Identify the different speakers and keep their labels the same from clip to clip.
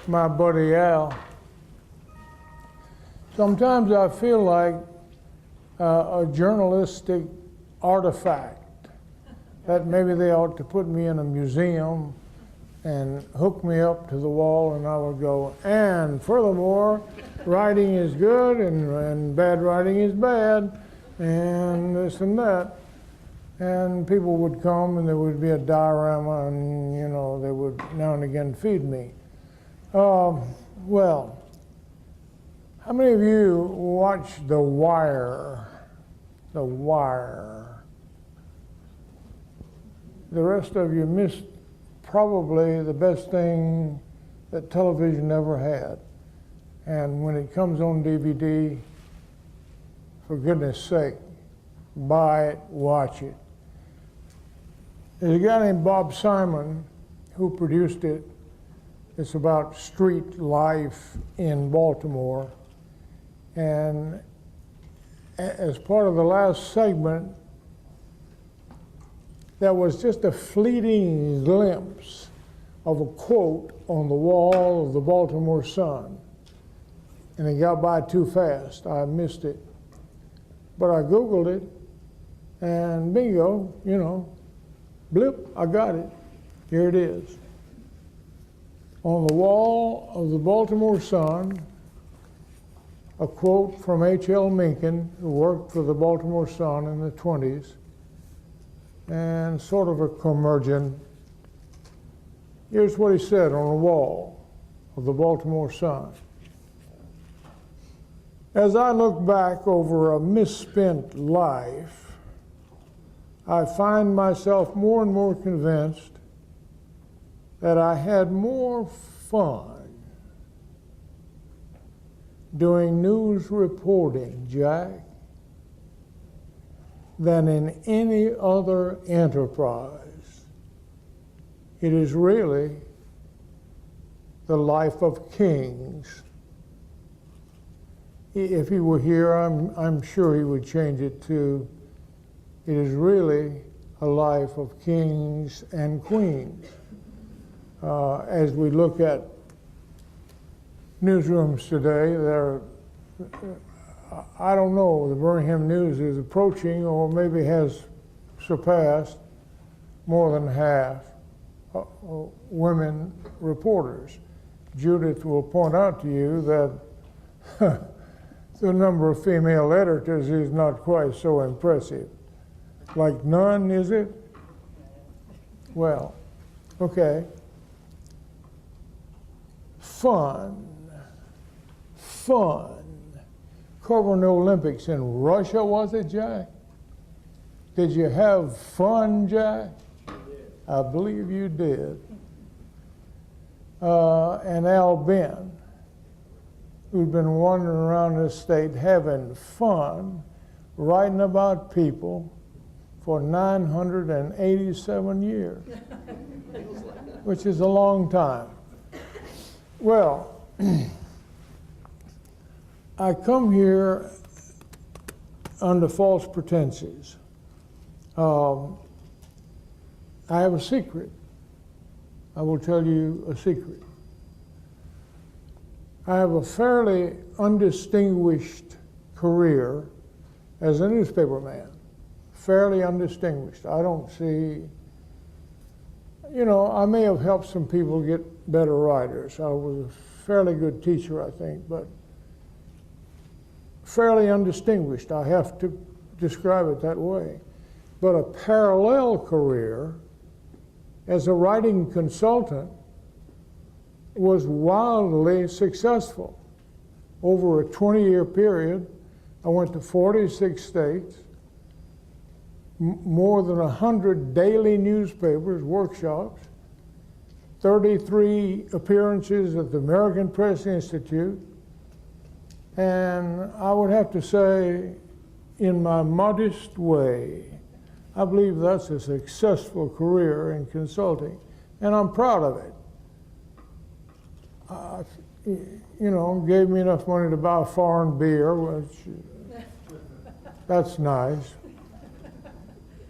Speaker 1: my buddy Al. Sometimes I feel like a journalistic artifact that maybe they ought to put me in a museum and hook me up to the wall, and I would go, and furthermore, writing is good and bad writing is bad, and this and that. And people would come and there would be a diorama, and you know, they would now and again feed me. Well, how many of you watch The Wire? The Wire. The rest of you missed probably the best thing that television ever had. And when it comes on DVD, for goodness sake, buy it, watch it. There's a guy named Bob Simon who produced it. It's about street life in Baltimore. And as part of the last segment, there was just a fleeting glimpse of a quote on the wall of the Baltimore Sun. And it got by too fast. I missed it. But I Googled it, and bingo, you know, blip, I got it. Here it is. On the wall of the Baltimore Sun, a quote from H.L. Mencken, who worked for the Baltimore Sun in the 20s, and sort of a curmudgeon. Here's what he said on the wall of the Baltimore Sun. As I look back over a misspent life, I find myself more and more convinced that I had more fun doing news reporting, Jack, than in any other enterprise. It is really the life of kings. If he were here, I'm sure he would change it to, it is really a life of kings and queens. As we look at newsrooms today, I don't know, the Birmingham News is approaching or maybe has surpassed more than half women reporters. Judith will point out to you that the number of female editors is not quite so impressive. Like none, is it? Well, okay. Fun. Covering the Olympics in Russia, was it, Jack? Did you have fun, Jack? I believe you did. And Al Ben, who'd been wandering around this state having fun, writing about people for 987 years, which is a long time. Well, I come here under false pretenses. I have a secret. I will tell you a secret. I have a fairly undistinguished career as a newspaperman. Fairly undistinguished. I don't see, you know, I may have helped some people get better writers. I was a fairly good teacher, I think, but fairly undistinguished. I have to describe it that way. But a parallel career as a writing consultant was wildly successful. Over a 20-year period, I went to 46 states, more than 100 daily newspapers, workshops, 33 appearances at the American Press Institute, and I would have to say, in my modest way, I believe that's a successful career in consulting, and I'm proud of it. You know, gave me enough money to buy foreign beer, which that's nice.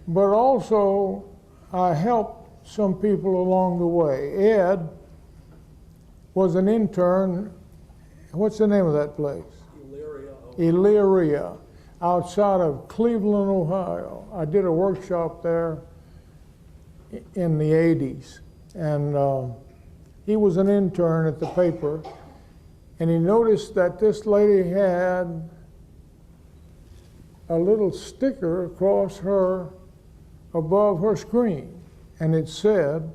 Speaker 1: But also, I helped some people along the way. Ed was an intern. What's the name of that place? Elyria, outside of Cleveland, Ohio. I did a workshop there in the 80s, and he was an intern at the paper, and he noticed that this lady had a little sticker across her, above her screen, and it said,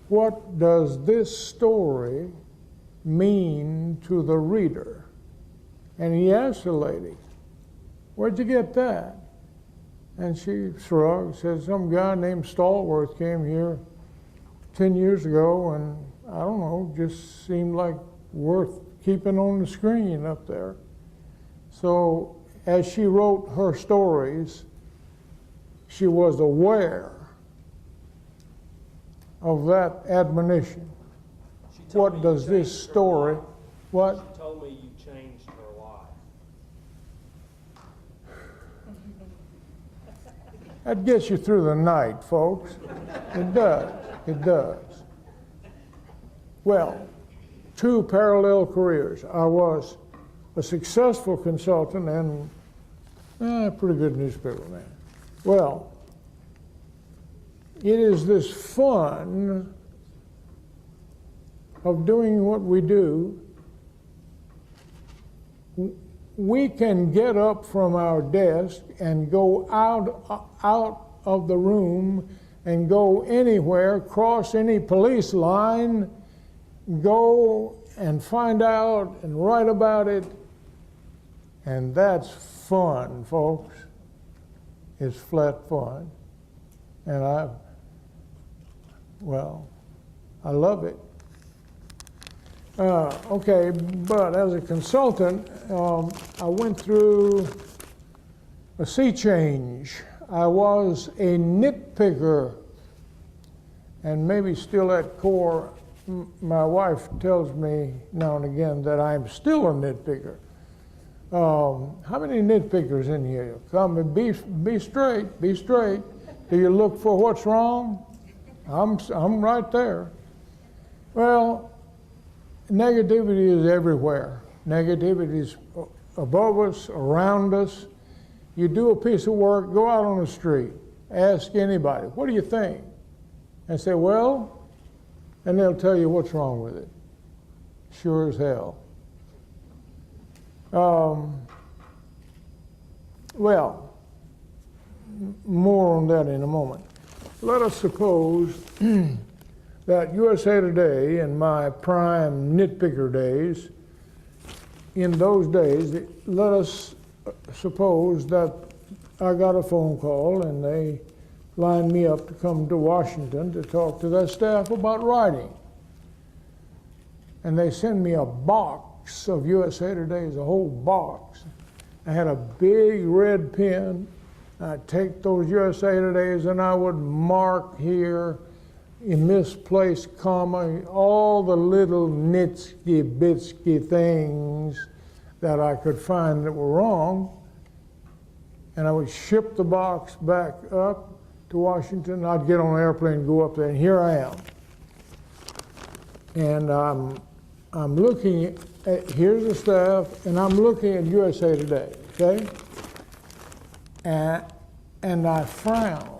Speaker 1: "What does this story mean to the reader?" And he asked the lady, "Where'd you get that?" And she shrugged, said, "Some guy named Stallworth came here 10 years ago, and I don't know, just seemed like worth keeping on the screen up there." So as she wrote her stories, she was aware of that admonition. What does this story, what?
Speaker 2: She told me you changed her life.
Speaker 1: That gets you through the night, folks. It does. It does. Well, 2 parallel careers. I was a successful consultant and a pretty good newspaper man. Well, it is this fun of doing what we do. We can get up from our desk and go out of the room and go anywhere, cross any police line, go and find out and write about it. And that's fun, folks. It's flat fun. And I love it. Okay, but as a consultant, I went through a sea change. I was a nitpicker, and maybe still at core, my wife tells me now and again that I'm still a nitpicker. How many nitpickers in here? Come and be straight, be straight. Do you look for what's wrong? I'm right there. Well, negativity is everywhere. Negativity is above us, around us. You do a piece of work, go out on the street, ask anybody, what do you think? And say, well, and they'll tell you what's wrong with it. Sure as hell. Well, more on that in a moment. Let us suppose that USA Today, in my prime nitpicker days, in those days, let us suppose that I got a phone call and they lined me up to come to Washington to talk to their staff about writing. And they send me a box of USA Today's, a whole box. I had a big red pen. I'd take those USA Today's and I would mark here, in misplaced comma, all the little nitsky-bitsky things that I could find that were wrong. And I would ship the box back up to Washington. I'd get on an airplane and go up there, and here I am. And I'm looking at, here's the staff, and I'm looking at USA Today, okay? And I frown.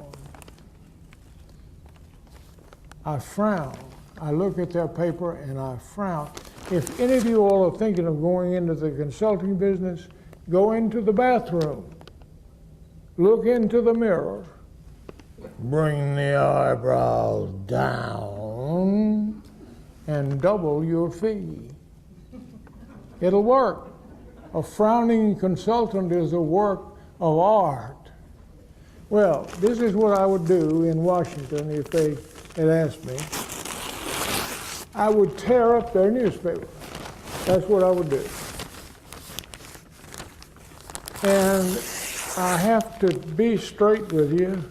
Speaker 1: I look at their paper and I frown. If any of you all are thinking of going into the consulting business, go into the bathroom. Look into the mirror. Bring the eyebrows down and double your fee. It'll work. A frowning consultant is a work of art. Well, this is what I would do in Washington if they had asked me. I would tear up their newspaper. That's what I would do. And I have to be straight with you.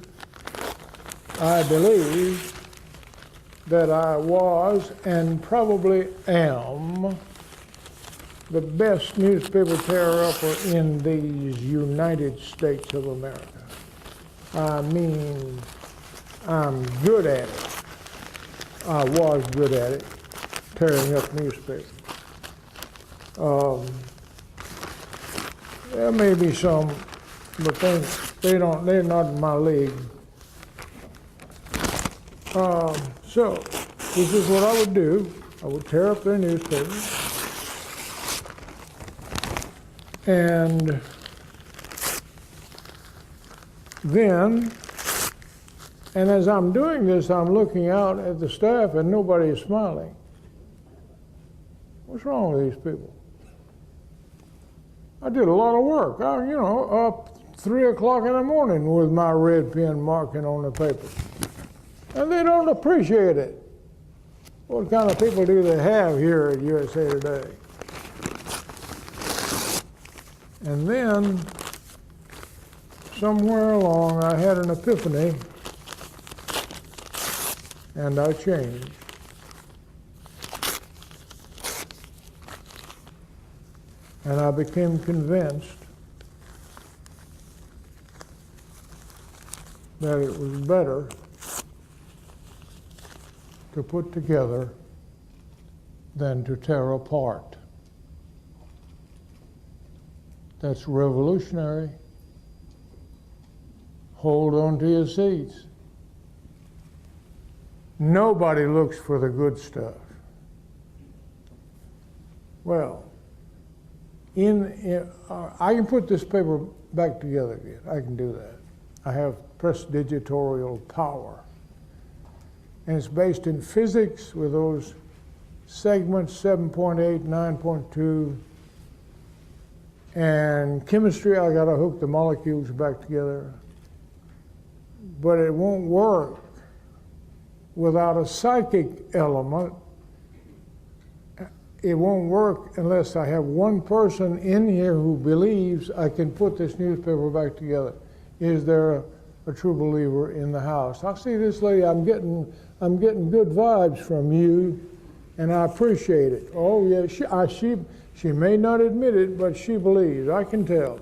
Speaker 1: I believe that I was and probably am the best newspaper tear-upper in these United States of America. I mean, I'm good at it. I was good at it, tearing up newspapers. There may be some, but they're not in my league. So this is what I would do. I would tear up their newspapers, and then, and as I'm doing this, I'm looking out at the staff and nobody is smiling. What's wrong with these people? I did a lot of work. Up 3 o'clock in the morning with my red pen marking on the paper. And they don't appreciate it. What kind of people do they have here at USA Today? And then, somewhere along, I had an epiphany, and I changed. And I became convinced that it was better to put together than to tear apart. That's revolutionary. Hold on to your seats. Nobody looks for the good stuff. Well, I can put this paper back together again. I can do that. I have prestidigitorial power. And it's based in physics with those segments 7.8, 9.2. And chemistry, I got to hook the molecules back together. But it won't work without a psychic element. It won't work unless I have one person in here who believes I can put this newspaper back together. Is there a true believer in the house? I see this lady, I'm getting good vibes from you, and I appreciate it. Oh yeah, she may not admit it, but she believes. I can tell,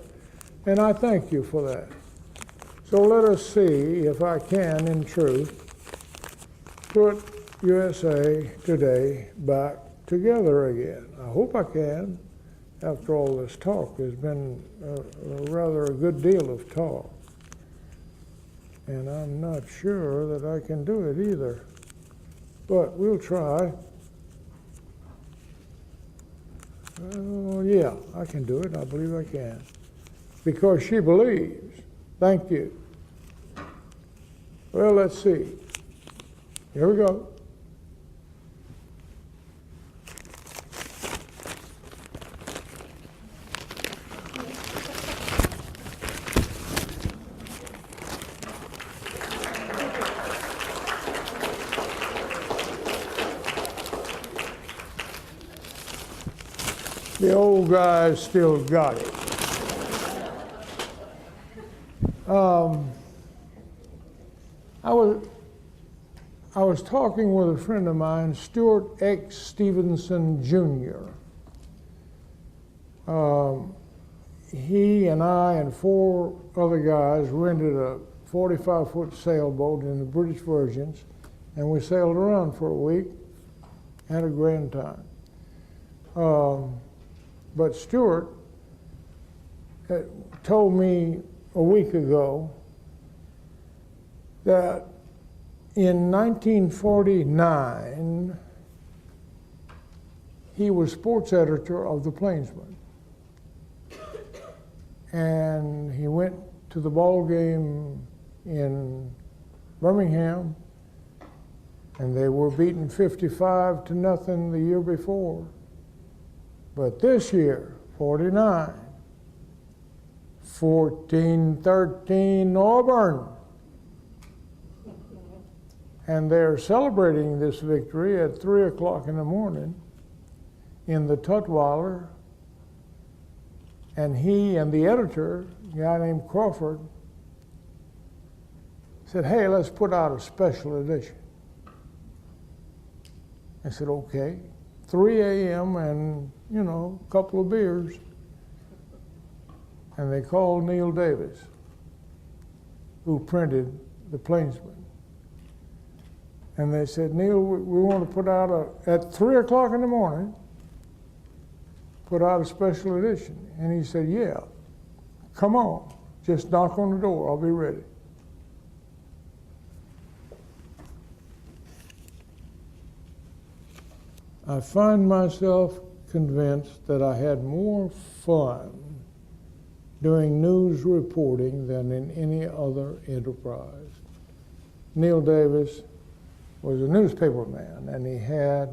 Speaker 1: and I thank you for that. So let us see if I can, in truth, put USA Today back together again. I hope I can. After all this talk, there's been rather a good deal of talk. And I'm not sure that I can do it either. But we'll try. Yeah, I can do it. I believe I can. Because she believes. Thank you. Well, let's see. Here we go. The old guys still got it. I was talking with a friend of mine, Stuart X. Stevenson Jr. He and I and 4 other guys rented a 45-foot sailboat in the British Virgins, and we sailed around for a week, had a grand time. But Stuart told me a week ago that in 1949, he was sports editor of the Plainsman. And he went to the ball game in Birmingham, and they were beaten 55-0 the year before. But this year, 49, 14-13 Auburn. And they're celebrating this victory at 3 o'clock in the morning in the Tutwiler. And he and the editor, a guy named Crawford, said, hey, let's put out a special edition. I said, okay. 3 a.m. and, a couple of beers. And they called Neil Davis, who printed the Plainsman. And they said, Neil, we want to put out at 3 o'clock in the morning, put out a special edition. And he said, yeah, come on, just knock on the door, I'll be ready. I find myself convinced that I had more fun doing news reporting than in any other enterprise. Neil Davis was a newspaperman, and he had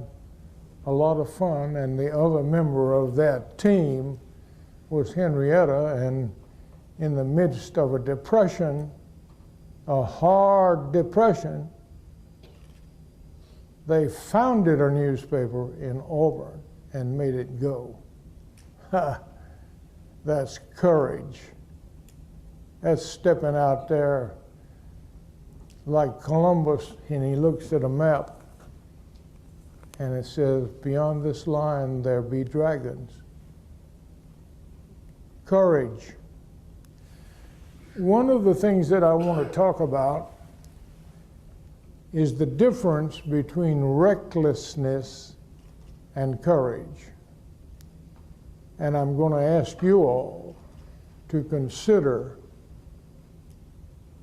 Speaker 1: a lot of fun, and the other member of that team was Henrietta, and in the midst of a depression, a hard depression, they founded a newspaper in Auburn and made it go. Ha! That's courage. That's stepping out there like Columbus, and he looks at a map and it says, beyond this line there be dragons. Courage. One of the things that I want to talk about is the difference between recklessness and courage. And I'm going to ask you all to consider,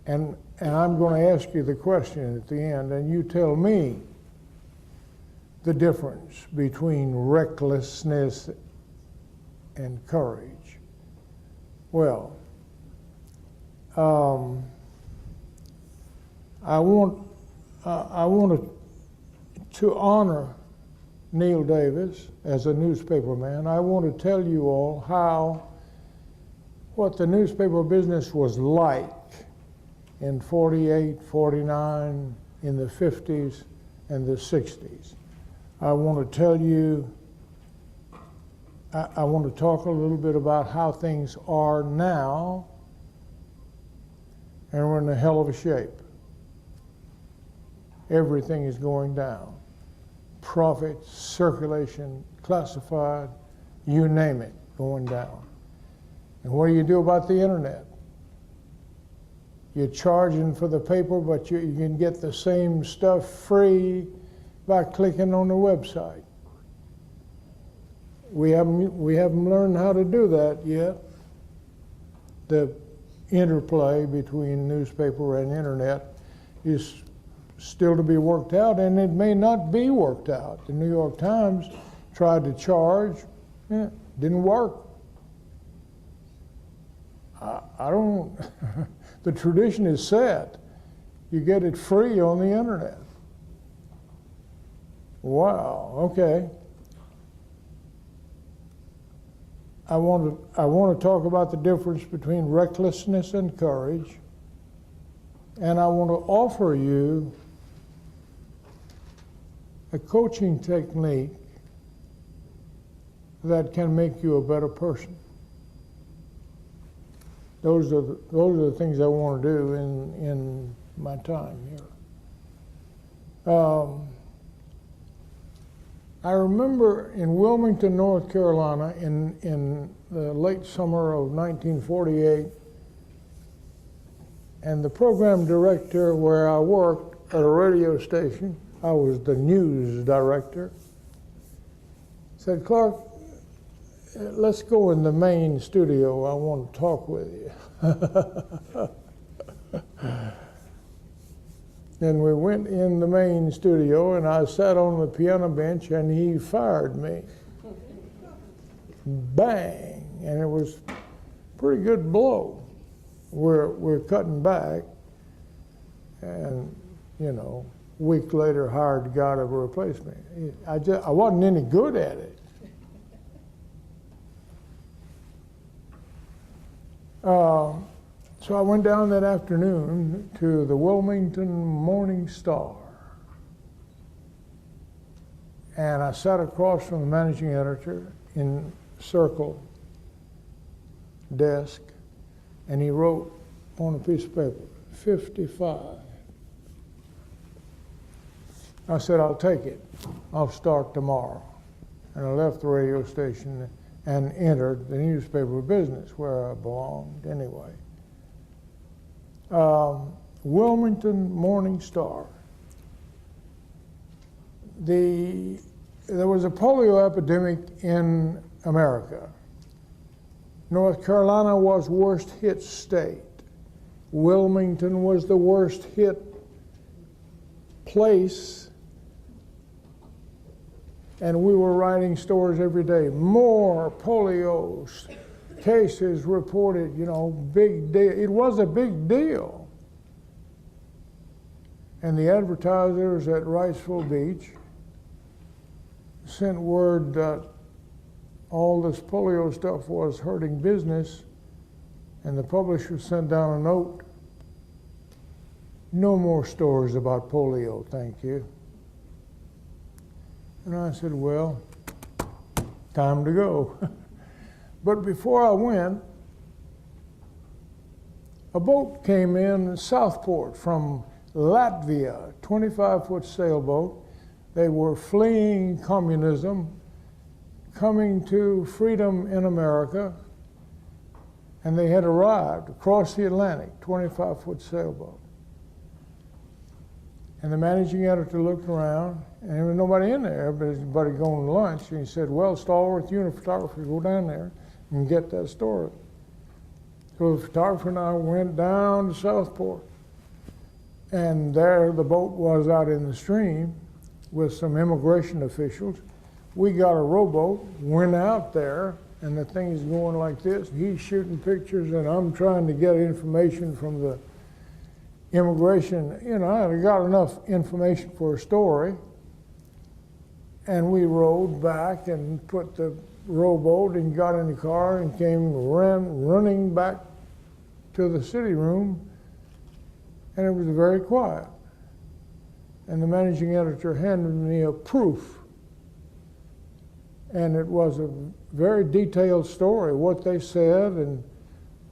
Speaker 1: and I'm going to ask you the question at the end, and you tell me the difference between recklessness and courage. Well, I want to honor Neil Davis as a newspaperman. I want to tell you all what the newspaper business was like in 48, 49, in the 50s and the 60s. I want to tell you, I want to talk a little bit about how things are now, and we're in a hell of a shape. Everything is going down. Profits, circulation, classified, you name it, going down. And what do you do about the internet? You're charging for the paper, but you can get the same stuff free by clicking on the website. We haven't learned how to do that yet. The interplay between newspaper and internet is still to be worked out, and it may not be worked out. The New York Times tried to charge, didn't work. I don't, the tradition is set. You get it free on the internet. Wow, okay. I want to talk about the difference between recklessness and courage, and I want to offer you a coaching technique that can make you a better person. Those are the things I want to do in my time here. I remember in Wilmington, North Carolina, in the late summer of 1948, and the program director where I worked at a radio station, I was the news director, said, Clarke, let's go in the main studio. I want to talk with you. And we went in the main studio, and I sat on the piano bench, and he fired me. Bang! And it was a pretty good blow. We're cutting back, and, you know, a week later hired the guy to replace me. I wasn't any good at it. So I went down that afternoon to the Wilmington Morning Star, and I sat across from the managing editor in circle desk, and he wrote on a piece of paper, 55. I said, I'll take it. I'll start tomorrow. And I left the radio station and entered the newspaper business where I belonged anyway. Wilmington Morning Star. There was a polio epidemic in America. North Carolina was worst hit state. Wilmington was the worst hit place. And we were writing stories every day. More polio cases reported, big deal. It was a big deal. And the advertisers at Riceville Beach sent word that all this polio stuff was hurting business, and the publisher sent down a note, no more stories about polio, thank you. And I said, well, time to go. But before I went, a boat came in Southport from Latvia, 25-foot sailboat. They were fleeing communism, coming to freedom in America, and they had arrived across the Atlantic, 25-foot sailboat. And the managing editor looked around, and there was nobody in there, but everybody going to lunch. And he said, well, Stallworth, you and a photographer go down there and get that story. So the photographer and I went down to Southport. And there the boat was out in the stream with some immigration officials. We got a rowboat, went out there, and the thing's going like this. He's shooting pictures, and I'm trying to get information from the immigration. I got enough information for a story. And we rowed back and put the rowboat and got in the car and running back to the city room, and it was very quiet. And the managing editor handed me a proof. And it was a very detailed story, what they said and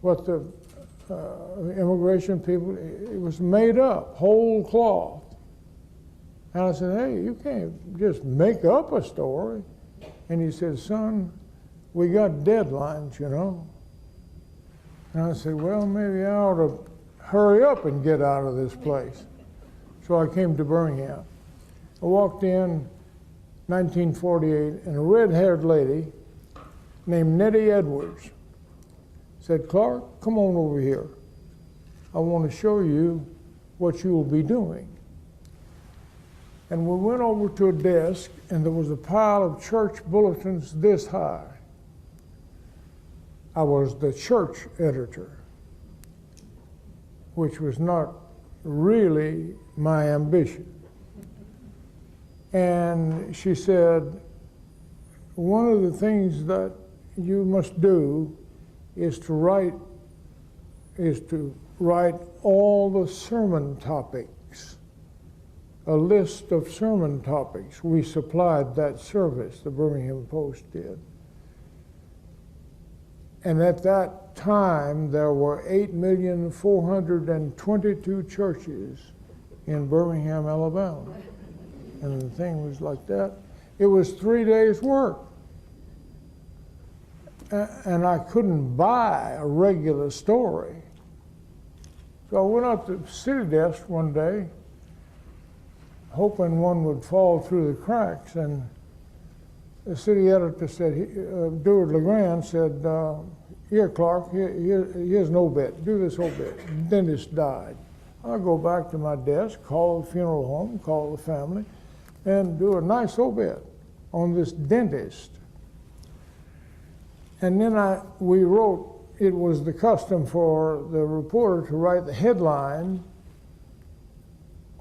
Speaker 1: what the immigration people, it was made up, whole cloth. And I said, hey, you can't just make up a story. And he said, son, we got deadlines, And I said, well, maybe I ought to hurry up and get out of this place. So I came to Birmingham. I walked in 1948, and a red-haired lady named Nettie Edwards said, Clarke, come on over here. I want to show you what you will be doing. And we went over to a desk, and there was a pile of church bulletins this high. I was the church editor, which was not really my ambition. And she said, one of the things that you must do is to write all the sermon topics, a list of sermon topics. We supplied that service, the Birmingham Post did. And at that time, there were 8,422,000 churches in Birmingham, Alabama. And the thing was like that. It was 3 days' work. And I couldn't buy a regular story. So I went up to the city desk one day, hoping one would fall through the cracks. And the city editor said, Deward LeGrand said, here, Clarke, here's an obit. Do this obit. The dentist died. I'll go back to my desk, call the funeral home, call the family, and do a nice obit on this dentist. And then we wrote, it was the custom for the reporter to write the headline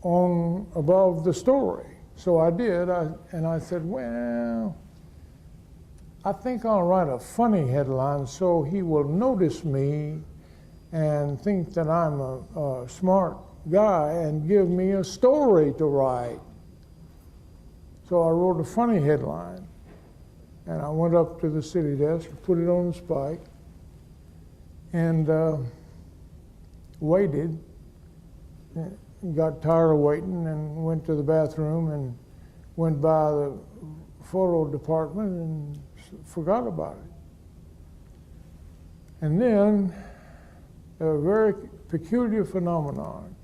Speaker 1: above the story. So I did, and I said, well, I think I'll write a funny headline so he will notice me and think that I'm a smart guy and give me a story to write. So I wrote a funny headline, and I went up to the city desk, put it on the spike, and waited, got tired of waiting, and went to the bathroom and went by the photo department and forgot about it. And then a very peculiar phenomenon.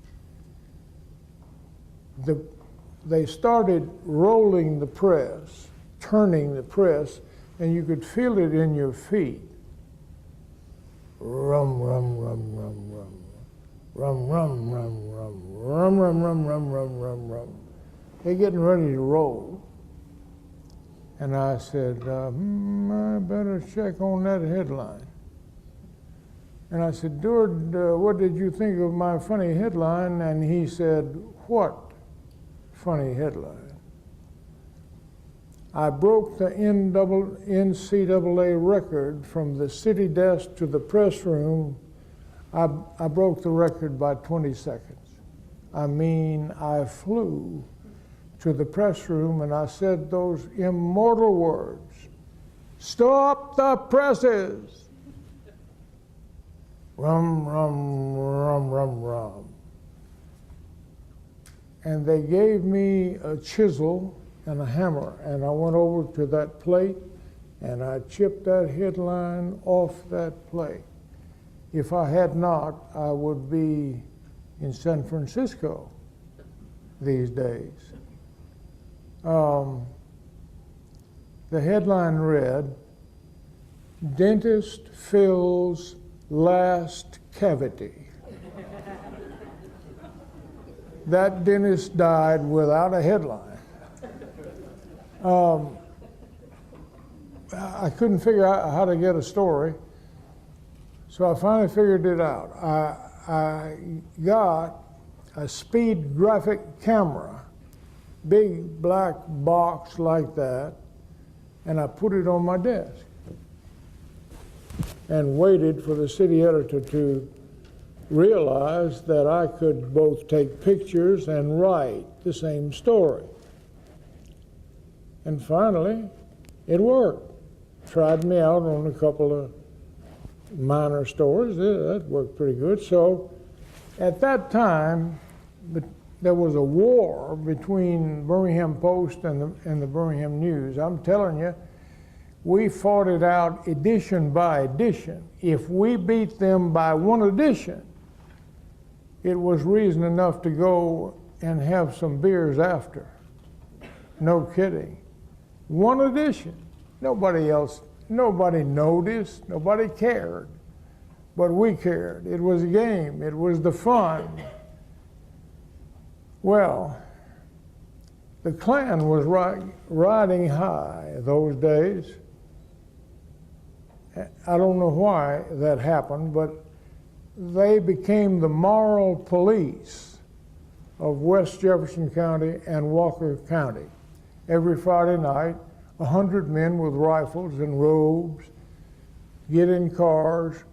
Speaker 1: The they started rolling the press, turning the press, and you could feel it in your feet. Rum, rum, rum, rum, rum. Rum, rum, rum, rum. Rum, rum, rum, rum, rum, rum, rum. They're getting ready to roll. And I said, I better check on that headline. And I said, Dord, what did you think of my funny headline? And he said, what funny headline? I broke the NCAA record from the city desk to the press room. I broke the record by 20 seconds. I mean, I flew to the press room and I said those immortal words, "Stop the presses!" Rum, rum, rum, rum, rum. And they gave me a chisel and a hammer, and I went over to that plate and I chipped that headline off that plate. If I had not, I would be in San Francisco these days. The headline read, "Dentist fills last cavity." That dentist died without a headline. I couldn't figure out how to get a story, so I finally figured it out. I got a speed graphic camera, big black box like that, and I put it on my desk and waited for the city editor to realize that I could both take pictures and write the same story. And finally, it worked. Tried me out on a couple of minor stories. That worked pretty good. So at that time, there was a war between Birmingham Post and the Birmingham News. I'm telling you, we fought it out edition by edition. If we beat them by one edition, it was reason enough to go and have some beers after. No kidding. One edition. Nobody noticed, nobody cared. But we cared. It was a game. It was the fun. Well, the Klan was riding high those days. I don't know why that happened, but they became the moral police of West Jefferson County and Walker County. Every Friday night, 100 men with rifles and robes get in cars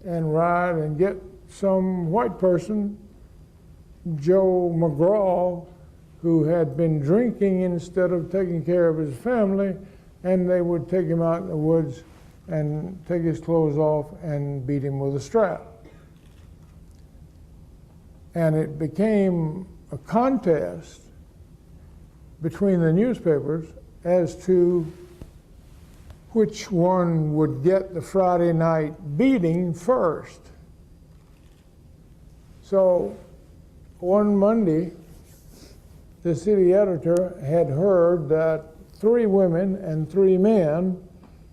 Speaker 1: and ride and get some white person, Joe McGraw, who had been drinking instead of taking care of his family, and they would take him out in the woods and take his clothes off and beat him with a strap. And it became a contest between the newspapers as to which one would get the Friday night beating first. So one Monday, the city editor had heard that 3 women and 3 men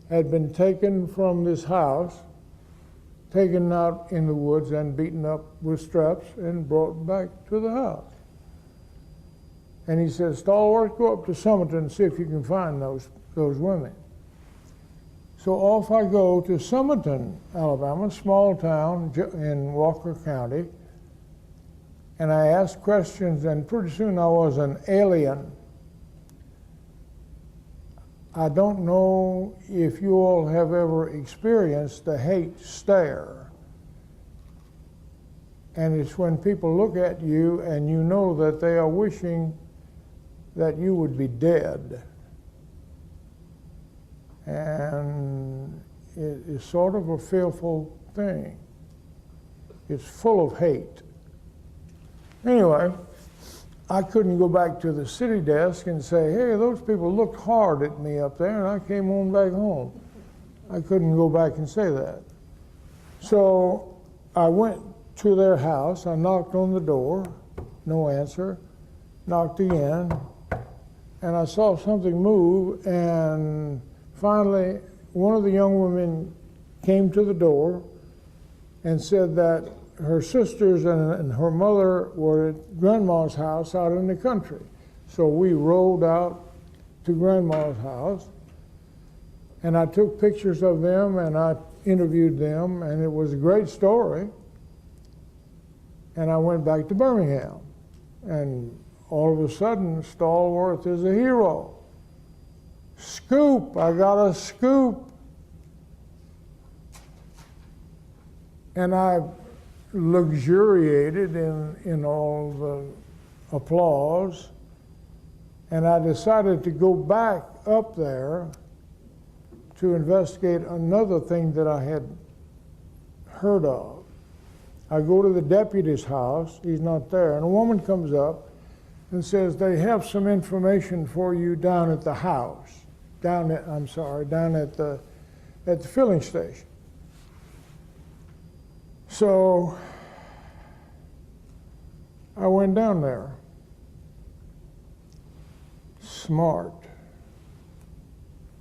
Speaker 1: had been taken from this house, taken out in the woods and beaten up with straps and brought back to the house. And he said, "Stallworth, go up to Summerton and see if you can find those women." So off I go to Summerton, Alabama, small town in Walker County, and I asked questions, and pretty soon I was an alien. I don't know if you all have ever experienced the hate stare. And it's when people look at you and you know that they are wishing that you would be dead. And it is sort of a fearful thing. It's full of hate. Anyway, I couldn't go back to the city desk and say, "Hey, those people looked hard at me up there," and I came on back home. I couldn't go back and say that. So I went to their house. I knocked on the door, no answer. knocked again, and I saw something move, and finally one of the young women came to the door and said that her sisters and her mother were at Grandma's house out in the country. So we rolled out to Grandma's house, and I took pictures of them and I interviewed them, and it was a great story. And I went back to Birmingham, and all of a sudden Stallworth is a hero. Scoop, I got a scoop. And I luxuriated in all the applause, and I decided to go back up there to investigate another thing that I had heard of. I go to the deputy's house, he's not there, and a woman comes up and says, they have some information for you down at the house, down at the filling station. So I went down there. Smart.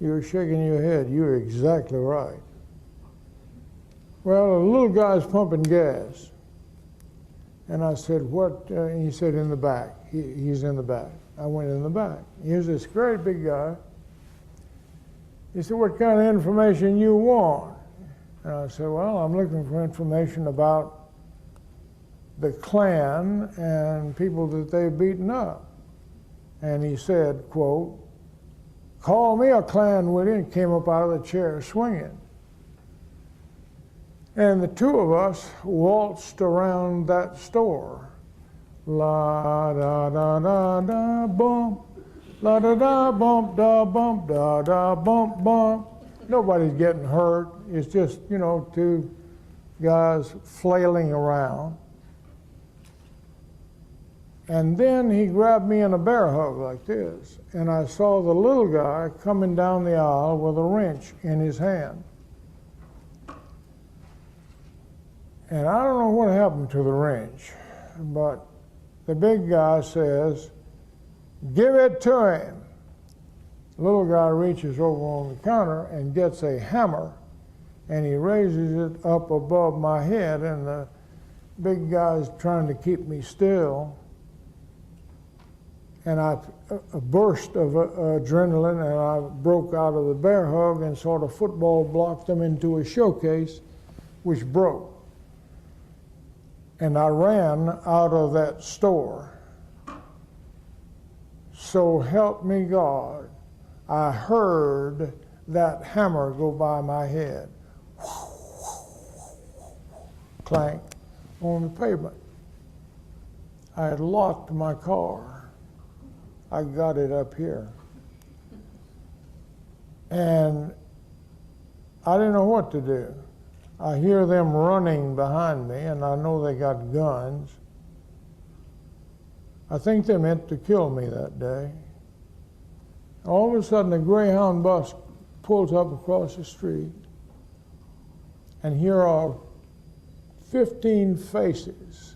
Speaker 1: You're shaking your head. You're exactly right. Well, a little guy's pumping gas. And I said, what? And he said, in the back. He's in the back. I went in the back. Here's this great big guy. He said, what kind of information you want? And I said, well, I'm looking for information about the Klan and people that they've beaten up. And he said, quote, call me a Klan, will you? And came up out of the chair swinging. And the two of us waltzed around that store. La da da da da bump, la da da bump da bump da da bump bump. Nobody's getting hurt. It's just, two guys flailing around. And then he grabbed me in a bear hug like this, and I saw the little guy coming down the aisle with a wrench in his hand. And I don't know what happened to the wrench, but the big guy says, give it to him. The little guy reaches over on the counter and gets a hammer, and he raises it up above my head, and the big guy's trying to keep me still. And a burst of adrenaline, and I broke out of the bear hug and sort of football blocked them into a showcase, which broke. And I ran out of that store. So help me God, I heard that hammer go by my head. Clank on the pavement. I had locked my car. I got it up here. And I didn't know what to do. I hear them running behind me, and I know they got guns. I think they meant to kill me that day. All of a sudden, a Greyhound bus pulls up across the street, and here are 15 faces,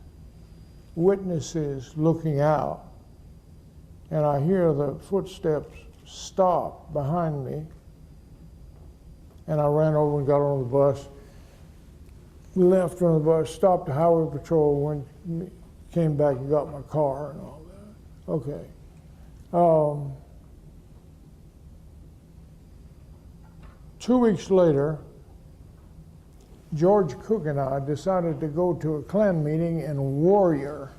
Speaker 1: witnesses looking out. And I hear the footsteps stop behind me. And I ran over and got on the bus, left on the bus, stopped the highway patrol, came back and got my car and all that. Okay. 2 weeks later, George Cook and I decided to go to a Klan meeting in Warrior,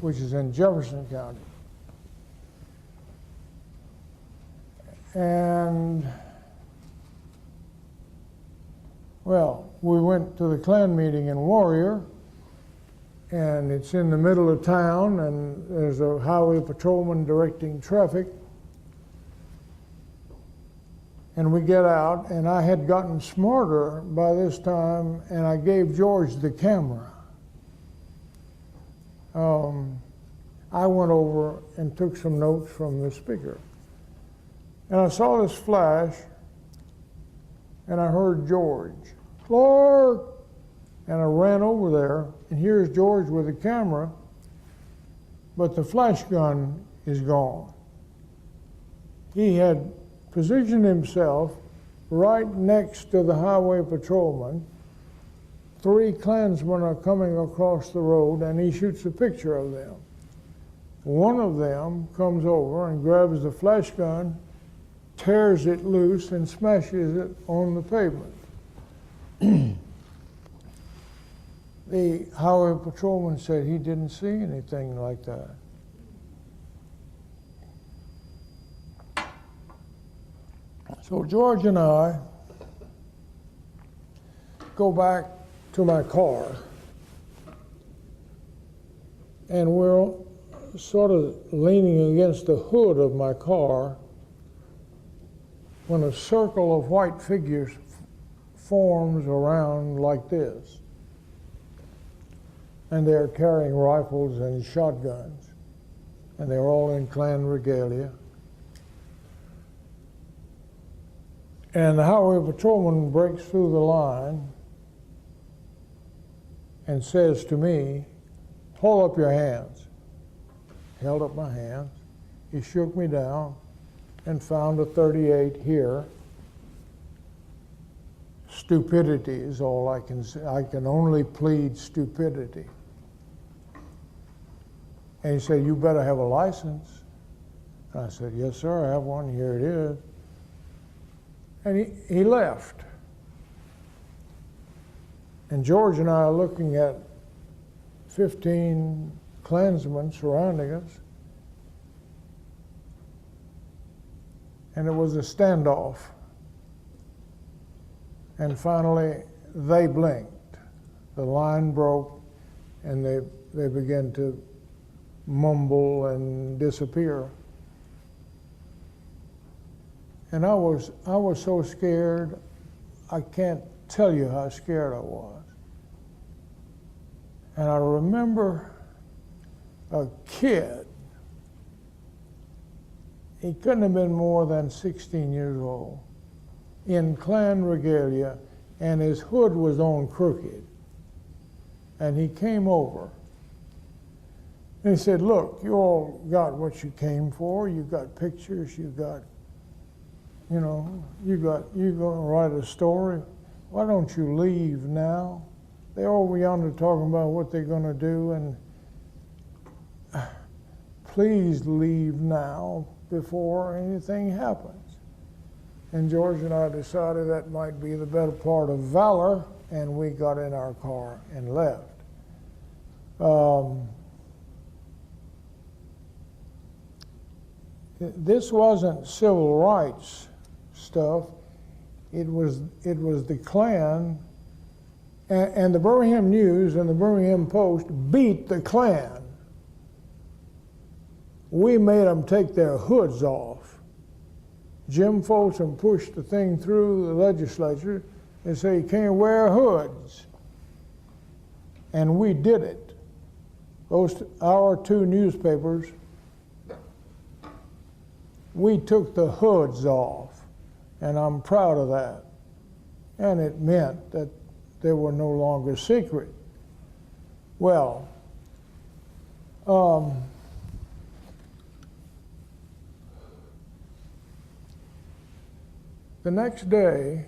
Speaker 1: which is in Jefferson County. And, well, we went to the Klan meeting in Warrior, and it's in the middle of town, and there's a highway patrolman directing traffic. And we get out, and I had gotten smarter by this time, and I gave George the camera. I went over and took some notes from the speaker. And I saw this flash, and I heard George, Clarke! And I ran over there, and here's George with the camera, but the flash gun is gone. He had positioned himself right next to the highway patrolman. 3 Klansmen are coming across the road, and he shoots a picture of them. One of them comes over and grabs the flash gun, tears it loose, and smashes it on the pavement. The highway patrolman said he didn't see anything like that. So George and I go back to my car, and we're sort of leaning against the hood of my car when a circle of white figures forms around like this. And they're carrying rifles and shotguns, and they're all in Klan regalia. And the highway patrolman breaks through the line and says to me, "Hold up your hands." Held up my hands. He shook me down and found a .38 here. Stupidity is all I can say. I can only plead stupidity. And he said, "You better have a license." And I said, "Yes, sir, I have one. Here it is." And he left. And George and I are looking at 15 Klansmen surrounding us. And it was a standoff. And finally, they blinked. The line broke, and they began to mumble and disappear. And I was so scared, I can't tell you how scared I was. And I remember a kid, he couldn't have been more than 16 years old, in Klan regalia, and his hood was on crooked. And he came over. And he said, "Look, you all got what you came for. You got pictures, you got, you're going to write a story. Why don't you leave now? They're over yonder talking about what they're going to do, and please leave now before anything happens." And George and I decided that might be the better part of valor, and we got in our car and left. This wasn't civil rights stuff. It was the Klan, and the Birmingham News and the Birmingham Post beat the Klan. We made them take their hoods off. Jim Folsom pushed the thing through the legislature and said, "You can't wear hoods." And we did it. Our 2 newspapers, we took the hoods off, and I'm proud of that. And it meant that they were no longer secret. Well, the next day,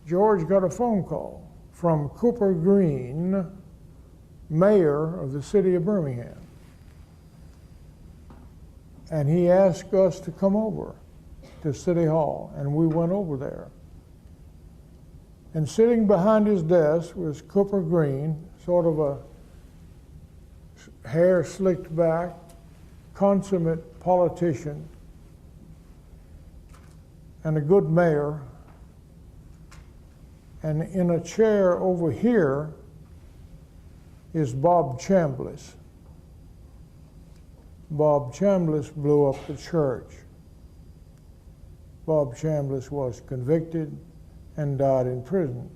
Speaker 1: George got a phone call from Cooper Green, mayor of the city of Birmingham. And he asked us to come over to City Hall, and we went over there. And sitting behind his desk was Cooper Green, sort of a hair slicked back, consummate politician, and a good mayor. And in a chair over here is Bob Chambliss. Bob Chambliss blew up the church. Bob Chambliss was convicted and died in prison.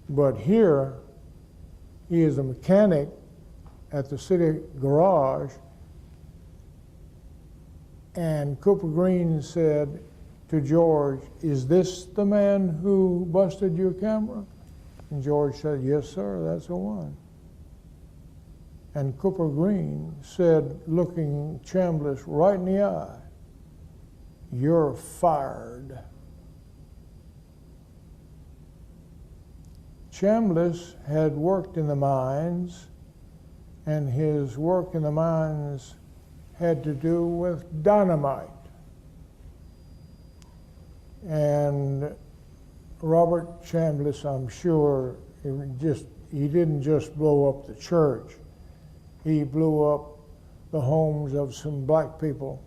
Speaker 1: But here, he is a mechanic at the city garage, and Cooper Green said to George, "Is this the man who busted your camera?" And George said, "Yes, sir, that's the one." And Cooper Green said, looking Chambliss right in the eye, "You're fired." Chambliss had worked in the mines, and his work in the mines had to do with dynamite. And Robert Chambliss, I'm sure, he didn't just blow up the church. He blew up the homes of some black people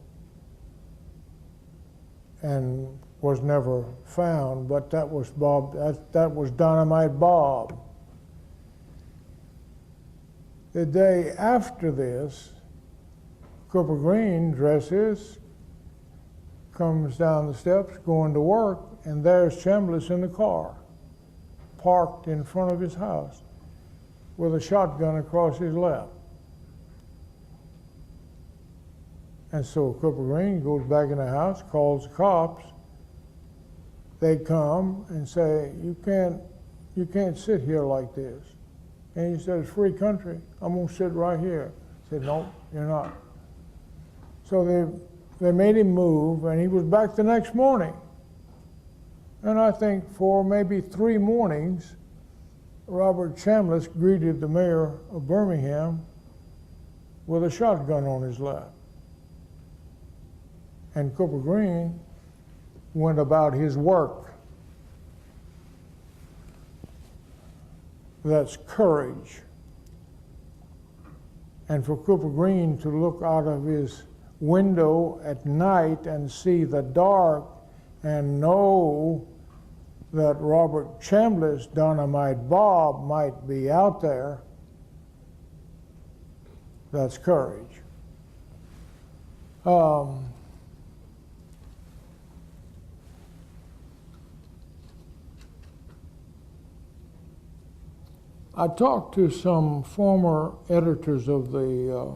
Speaker 1: and was never found, but that was Bob, that was Dynamite Bob. The day after this, Cooper Green dresses, comes down the steps, going to work, and there's Chambliss in the car, parked in front of his house, with a shotgun across his lap. And so Cooper Green goes back in the house, calls the cops. They come and say, you can't sit here like this. And he said, "It's free country. I'm gonna sit right here." I said, "No, you're not." So they made him move, and he was back the next morning. And I think for maybe 3 mornings, Robert Chambliss greeted the mayor of Birmingham with a shotgun on his lap. And Cooper Green went about his work. That's courage. And for Cooper Green to look out of his window at night and see the dark and know that Robert Chambliss, Dynamite Bob, might be out there, that's courage. I talked to some former editors of the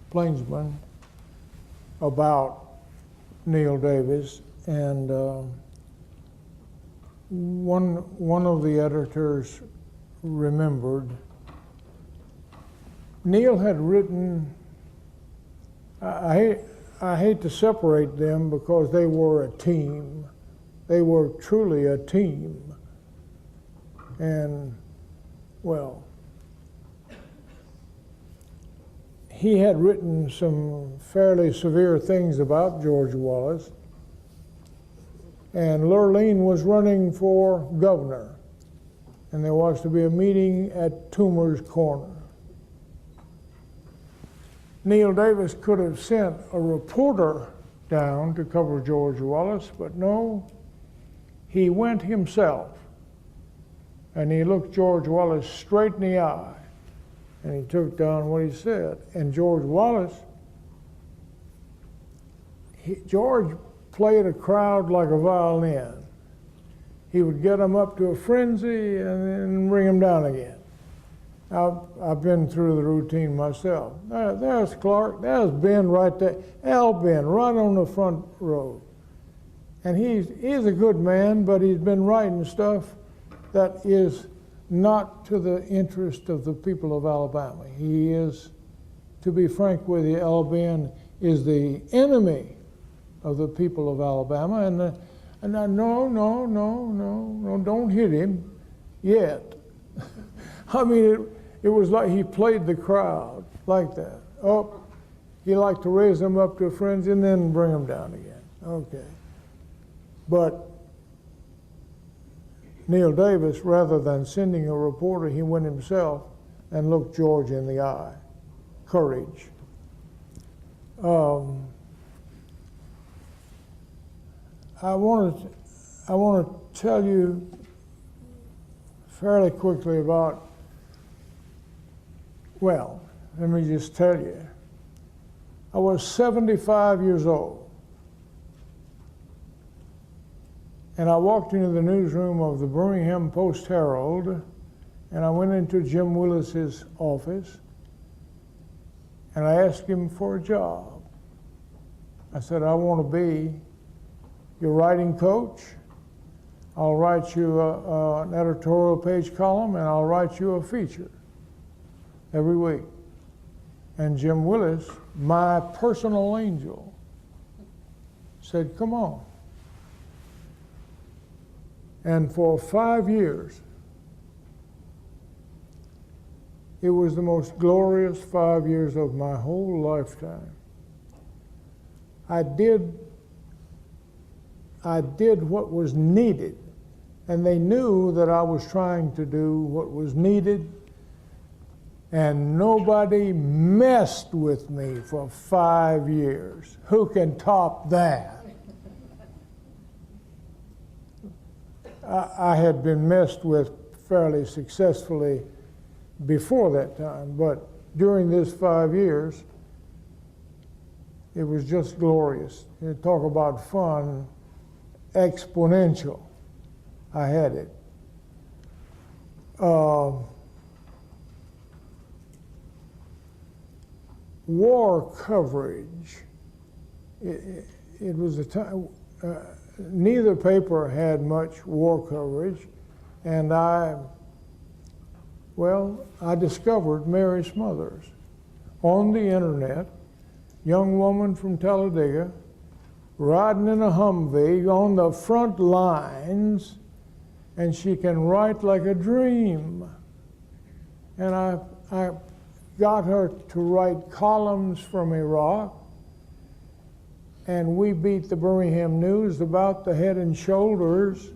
Speaker 1: Plainsman about Neil Davis, and one of the editors remembered Neil had written, I hate to separate them because they were a team. They were truly a team. And well, he had written some fairly severe things about George Wallace, and Lurleen was running for governor, and there was to be a meeting at Toomer's Corner. Neil Davis could have sent a reporter down to cover George Wallace, but no, he went himself. And he looked George Wallace straight in the eye, and he took down what he said. And George Wallace, George played a crowd like a violin. He would get them up to a frenzy and then bring them down again. I've been through the routine myself. There's Clarke, there's Ben right there, Al Ben right on the front row. And he's a good man, but he's been writing stuff that is not to the interest of the people of Alabama. He is, to be frank with you, Al Ben is the enemy of the people of Alabama. And no, don't hit him yet. I mean, it was like he played the crowd like that. Oh, he liked to raise them up to a frenzy and then bring them down again. Okay. But Neil Davis, rather than sending a reporter, he went himself and looked George in the eye. Courage. I want to tell you fairly quickly about, well, let me just tell you. I was 75 years old. And I walked into the newsroom of the Birmingham Post-Herald, and I went into Jim Willis's office, and I asked him for a job. I said, "I want to be your writing coach. I'll write you an editorial page column, and I'll write you a feature." every week. And Jim Willis, my personal angel, said, come on. And for 5 years, it was the most glorious 5 years of my whole lifetime. I did what was needed, and they knew that I was trying to do what was needed, and nobody messed with me for 5 years. Who can top that? I had been messed with fairly successfully before that time, but during this 5 years, it was just glorious. You talk about fun, exponential. I had it. War coverage. It was a time, neither paper had much war coverage, and I discovered Mary Smothers on the internet, young woman from Talladega, riding in a Humvee on the front lines, and she can write like a dream. And I got her to write columns from Iraq, and we beat the Birmingham News about the head and shoulders,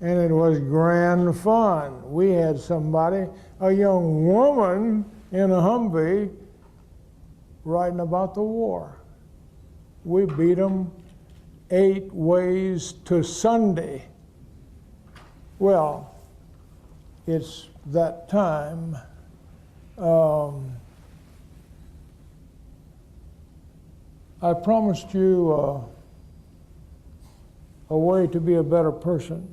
Speaker 1: and it was grand fun. We had somebody, a young woman in a Humvee, writing about the war. We beat them 8 ways to Sunday. Well, it's that time. I promised you a way to be a better person.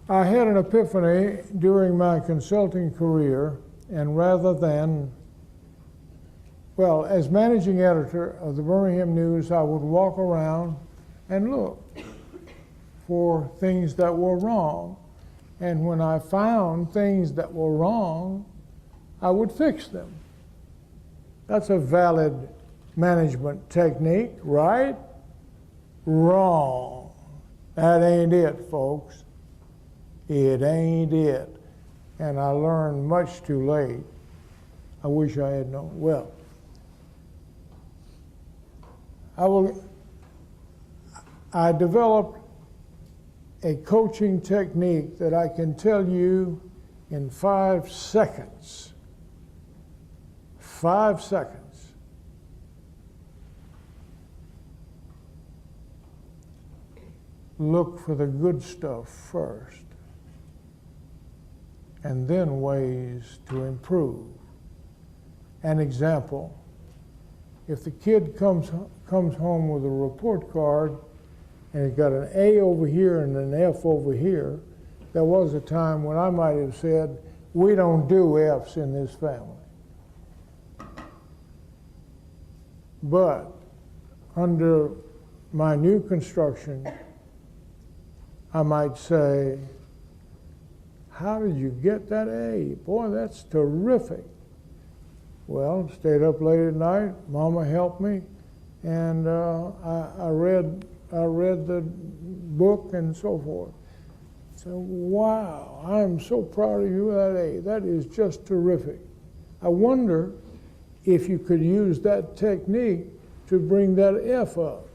Speaker 1: I had an epiphany during my consulting career, and rather than, as managing editor of the Birmingham News, I would walk around and look for things that were wrong. And when I found things that were wrong, I would fix them. That's a valid management technique, right? Wrong. That ain't it, folks. It ain't it. And I learned much too late. I wish I had known. Well, I developed a coaching technique that I can tell you in 5 seconds. 5 seconds. Look for the good stuff first, and then ways to improve. An example, if the kid comes home with a report card and he's got an A over here and an F over here, there was a time when I might have said, we don't do F's in this family. But under my new construction, I might say, how did you get that A? Boy, that's terrific. Well, stayed up late at night, Mama helped me, and I read the book and so forth. So, wow, I'm so proud of you, that A. That is just terrific. I wonder if you could use that technique to bring that F up.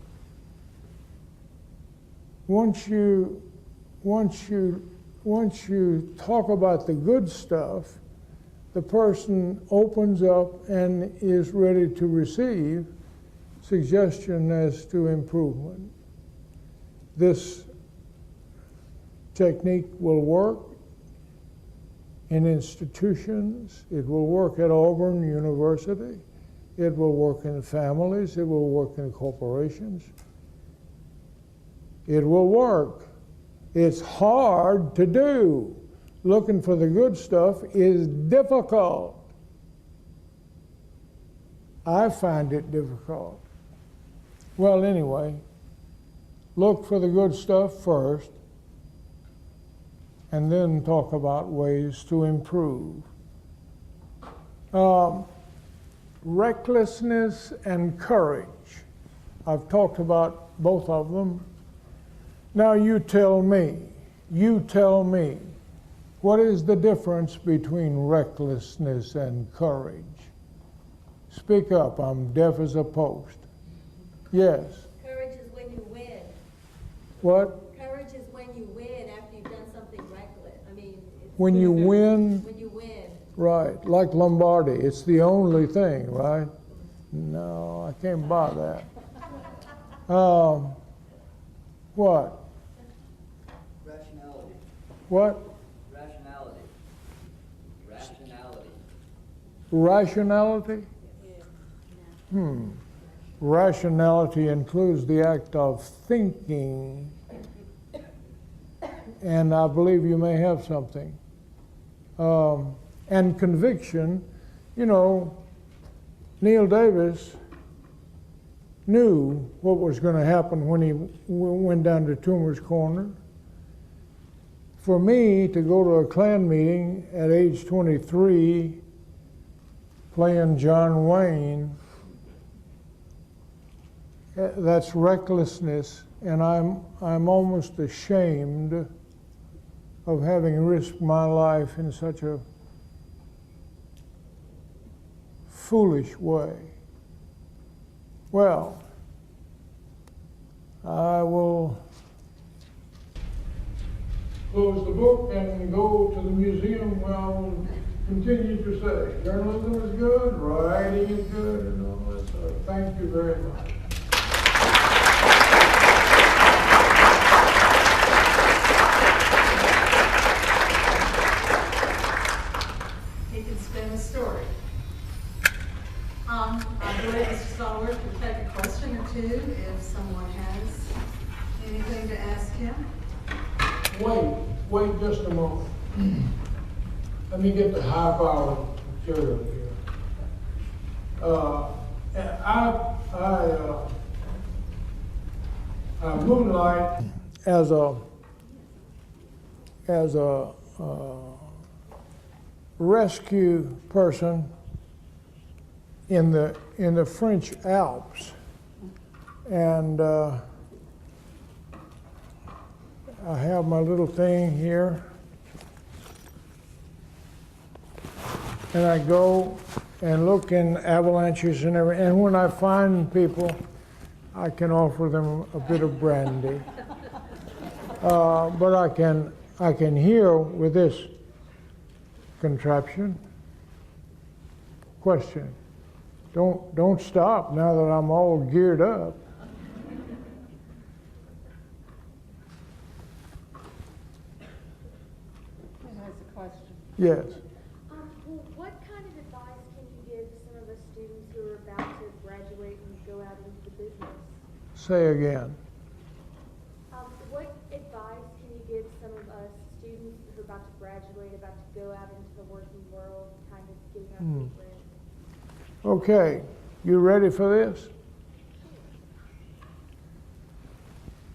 Speaker 1: Once you talk about the good stuff, the person opens up and is ready to receive suggestion as to improvement. This technique will work in institutions. It will work at Auburn University. It will work in families. It will work in corporations. It will work. It's hard to do. Looking for the good stuff is difficult. I find it difficult. Well, anyway, look for the good stuff first, and then talk about ways to improve. Recklessness and courage. I've talked about both of them. Now you tell me, what is the difference between recklessness and courage? Speak up, I'm deaf as a post. Yes.
Speaker 3: Courage is when you win.
Speaker 1: What?
Speaker 3: Courage is when you win after you've done something reckless. I mean, it's
Speaker 1: When you win?
Speaker 3: when you win.
Speaker 1: Right, like Lombardi, it's the only thing, right? No, I can't buy that. What?
Speaker 4: Rationality.
Speaker 1: What?
Speaker 4: Rationality. Rationality.
Speaker 1: Rationality? Rationality includes the act of thinking, and I believe you may have something. And conviction, you know, Neil Davis knew what was going to happen when he went down to Toomer's Corner. For me to go to a Klan meeting at age 23, playing John Wayne, that's recklessness, and I'm almost ashamed of having risked my life in such a foolish way. Well, I will close the book and go to the museum where I will continue to say, journalism is good, writing is good, and all that stuff. Thank you very much.
Speaker 5: He can spin a story. I believe Mr. Stallworth can take a question or two if someone has anything to ask him.
Speaker 1: Wait just a moment. Let me get the high-powered material here. I moonlight as a rescue person in the French Alps, and I have my little thing here, and I go and look in avalanches and everything, and when I find people, I can offer them a bit of brandy. But I can hear with this contraption. Question. Don't stop now that I'm all geared up.
Speaker 5: Who has a question?
Speaker 1: Yes.
Speaker 6: Well, what kind of advice can you give some of the students who are about to graduate and go out into the business?
Speaker 1: Say again.
Speaker 6: What advice can you give some of us students who are about to graduate, about to go out into the working world, kind of getting our feet wet?
Speaker 1: Okay, you ready for this?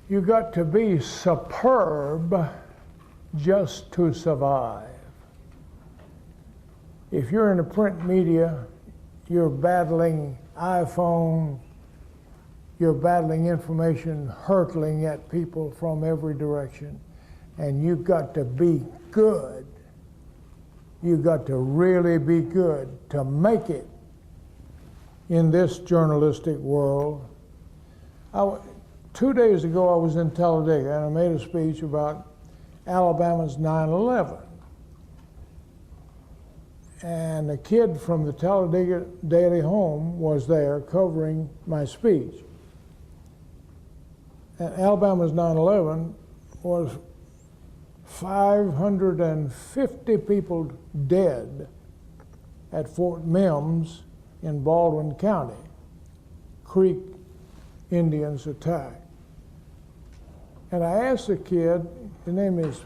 Speaker 1: You got to be superb just to survive. If you're in the print media, you're battling iPhone, you're battling information hurtling at people from every direction, and you've got to be good. You've got to really be good to make it in this journalistic world. 2 days ago, I was in Talladega, and I made a speech about Alabama's 9/11. And a kid from the Talladega Daily Home was there covering my speech. And Alabama's 9/11 was 550 people dead at Fort Mims in Baldwin County. Creek Indians attacked. And I asked the kid, his name is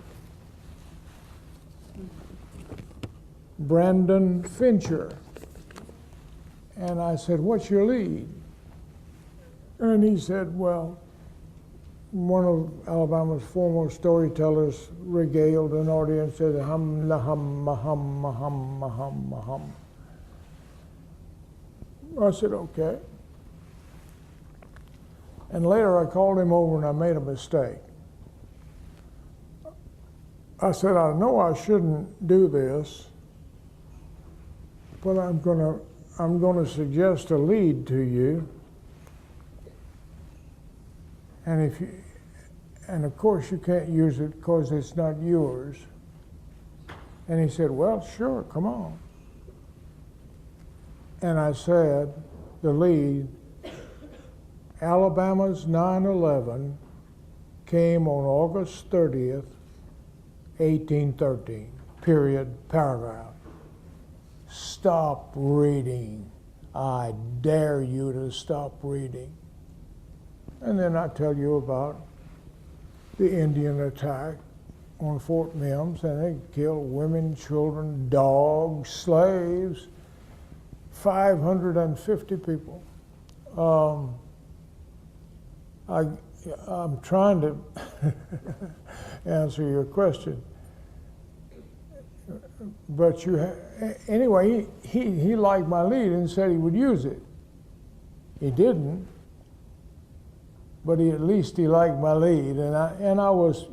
Speaker 1: Brandon Fincher, and I said, "What's your lead?" And he said, "Well, one of Alabama's foremost storytellers regaled an audience, said, hum, la, hum, hum, hum, hum, hum. I said, okay. And later I called him over and I made a mistake. I said, I know I shouldn't do this, but I'm gonna suggest a lead to you. And of course you can't use it because it's not yours. And he said, well, sure, come on. And I said, the lead, Alabama's 9/11 came on August 30th, 1813, period, paragraph. Stop reading. I dare you to stop reading. And then I tell you about the Indian attack on Fort Mims, and they killed women, children, dogs, slaves, 550 people. I'm trying to answer your question, but anyway, he liked my lead and said he would use it. He didn't, but at least he liked my lead, and I was,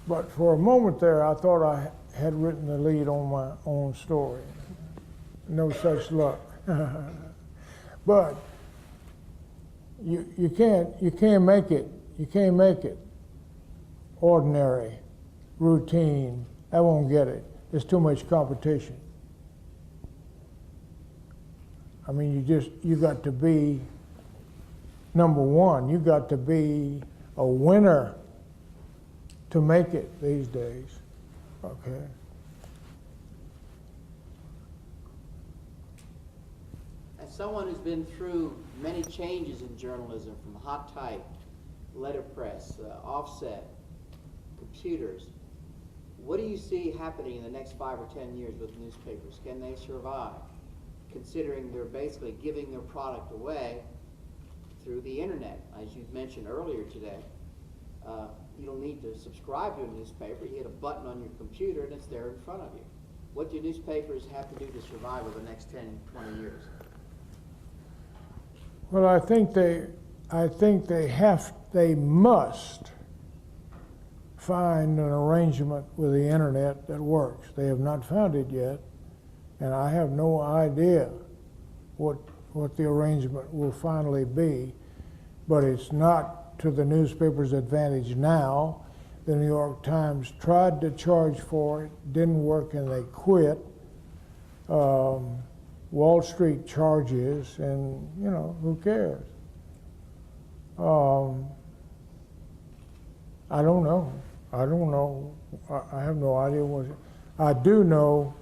Speaker 1: but for a moment there, I thought I had written the lead on my own story. No such luck. But you can't make it ordinary, routine. I won't get it. There's too much competition. I mean, you got to be number one. You got to be a winner to make it these days. Okay.
Speaker 4: As someone who's been through many changes in journalism, from hot type, letterpress, offset, computers, what do you see happening in the next 5 or 10 years with newspapers? Can they survive, considering they're basically giving their product away through the internet? As you mentioned earlier today, you don't need to subscribe to a newspaper. You hit a button on your computer and it's there in front of you. What do newspapers have to do to survive over the next 10, 20 years?
Speaker 1: Well, I think they must find an arrangement with the internet that works. They have not found it yet, and I have no idea what the arrangement will finally be, but it's not to the newspaper's advantage now. The New York Times tried to charge for it, didn't work, and they quit. Wall Street charges, and who cares? I don't know. I have no idea what. I do know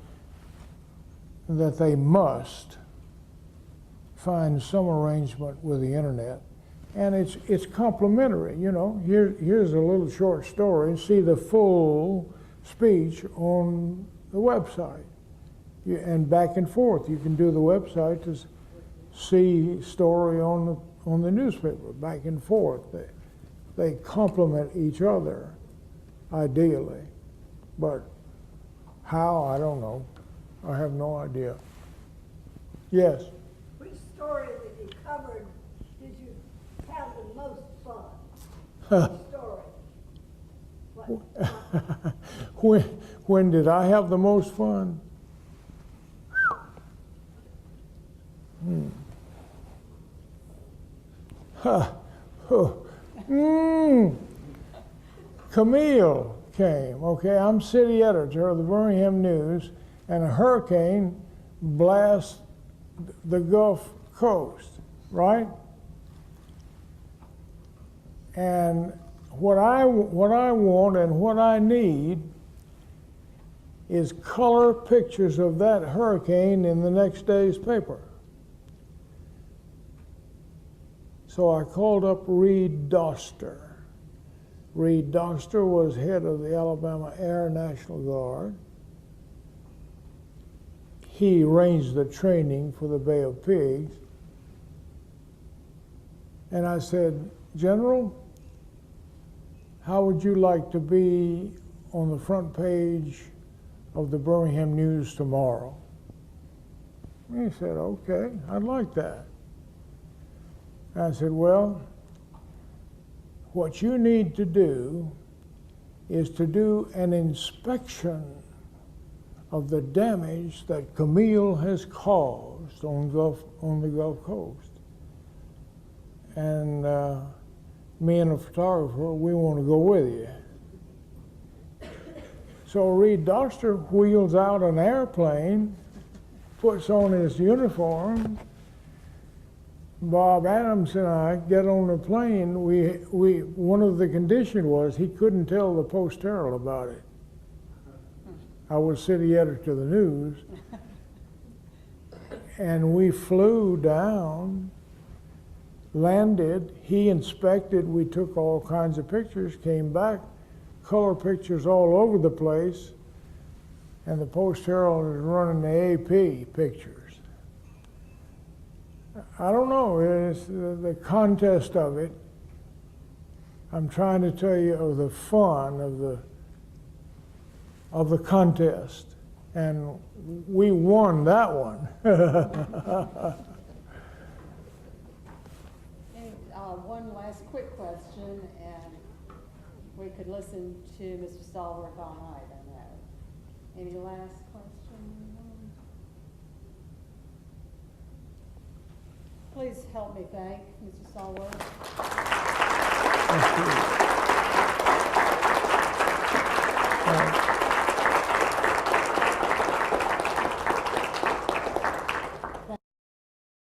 Speaker 1: that they must find some arrangement with the internet, and it's complementary. Here's a little short story. See the full speech on the website. And back and forth. You can do the website to see story on the newspaper, back and forth. They complement each other, ideally. But how, I don't know. I have no idea. Yes?
Speaker 7: Which story that you covered did you have the most fun? Which story?
Speaker 1: When did I have the most fun? Camille came. Okay, I'm city editor of the Birmingham News, and a hurricane blasts the Gulf Coast, right? And what I want and what I need is color pictures of that hurricane in the next day's paper. So I called up Reed Doster. Reed Doster was head of the Alabama Air National Guard. He arranged the training for the Bay of Pigs. And I said, General, how would you like to be on the front page of the Birmingham News tomorrow. And he said, okay, I'd like that. I said, well, what you need to do is to do an inspection of the damage that Camille has caused on the Gulf Coast. And me and the photographer, we want to go with you. So Reed Doster wheels out an airplane, puts on his uniform. Bob Adams and I get on the plane. One of the conditions was he couldn't tell the Post-Herald about it. I was city editor of the News. And we flew down, landed, he inspected, we took all kinds of pictures, came back, color pictures all over the place, and the Post-Herald is running the AP pictures. I don't know, it's the contest of it. I'm trying to tell you of the fun of the contest, and we won that one.
Speaker 5: One last quick question, and we could listen to Mr. Stallworth all night on that. Any last question? Please help me thank Mr. Stallworth.
Speaker 1: Thank you.